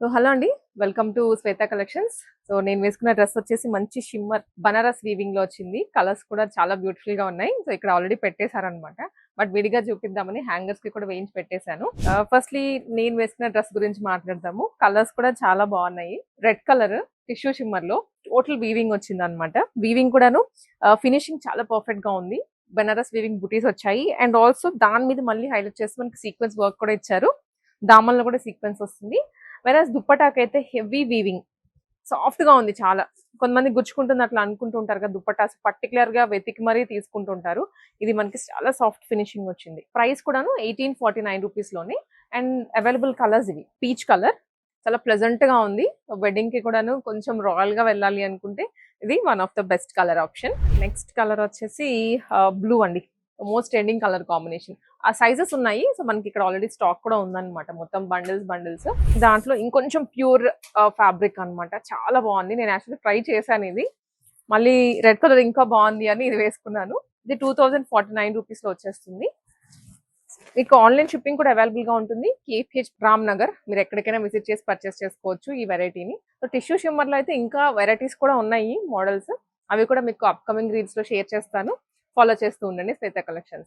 So hello అండి, welcome to Shweta collections. So నేను వేసుకున్న డ్రెస్ వచ్చేసి మంచి షిమ్మర్ బనారస్ వీవింగ్ లో వచ్చింది. కలర్స్ కూడా చాలా బ్యూటిఫుల్ గా ఉన్నాయి. సో ఇక్కడ ఆల్రెడీ పెట్టేశారనమాట, బట్ విడిగా చూపిద్దామని హ్యాంగర్స్ కి కూడా వేయించి పెట్టేశాను. ఫస్ట్లీ నేను వేసుకున్న డ్రెస్ గురించి మాట్లాడదాము. కలర్స్ కూడా చాలా బాగున్నాయి. రెడ్ కలర్ టిష్యూ షిమ్మర్ లో టోటల్ వీవింగ్ వచ్చింది అనమాట. వీవింగ్ కూడాను ఫినిషింగ్ చాలా పర్ఫెక్ట్ గా ఉంది. బనారస్ వీవింగ్ బుటీస్ వచ్చాయి అండ్ ఆల్సో దాని మీద మళ్ళీ హైలైట్ చేసి మనకి సీక్వెన్స్ వర్క్ కూడా ఇచ్చారు. దామల్లో కూడా సీక్వెన్స్ వస్తుంది. వెరాస్ దుప్పటాకైతే హెవీ వీవింగ్ సాఫ్ట్ గా ఉంది చాలా. కొంతమంది గుచ్చుకుంటుంది అట్లా అనుకుంటూ ఉంటారు కదా, దుప్పటాస్ పర్టికులర్ గా వెతికి మరీ తీసుకుంటుంటారు. ఇది మనకి చాలా సాఫ్ట్ ఫినిషింగ్ వచ్చింది. ప్రైస్ కూడాను 1849 రూపీస్ లోనే. అండ్ అవైలబుల్ కలర్స్ ఇవి పీచ్ కలర్ చాలా ప్లెజెంట్ గా ఉంది. వెడ్డింగ్ కి కూడాను కొంచెం రాయల్ గా వెళ్ళాలి అనుకుంటే ఇది one of the best colour option. Next colour వచ్చేసి బ్లూ అండి, మోస్ట్ ట్రెండింగ్ కలర్ కాంబినేషన్. ఆ సైజెస్ ఉన్నాయి. సో మనకి ఇక్కడ ఆల్రెడీ స్టాక్ కూడా ఉందన్నమాట. మొత్తం బండిల్స్ దాంట్లో ఇంకొంచెం ప్యూర్ ఫ్యాబ్రిక్ అన్నమాట. చాలా బాగుంది. నేను యాక్చువల్లీ ట్రై చేశాను ఇది. మళ్ళీ రెడ్ కలర్ ఇంకా బాగుంది అని ఇది వేసుకున్నాను. ఇది 2049 రూపీస్ లో వచ్చేస్తుంది. మీకు ఆన్లైన్ షిప్పింగ్ కూడా అవైలబుల్ గా ఉంటుంది. కేపీహెచ్ రామ్ నగర్, మీరు ఎక్కడికైనా విజిట్ చేసి పర్చేస్ చేసుకోవచ్చు ఈ వెరైటీని. సో టిష్యూ షిమ్మర్ లో అయితే ఇంకా వెరైటీస్ కూడా ఉన్నాయి మోడల్స్. అవి కూడా మీకు అప్కమింగ్ రీల్స్ లో షేర్ చేస్తాను. ఫాలో చేస్తూ ఉండండి శ్వేత కలెక్షన్స్.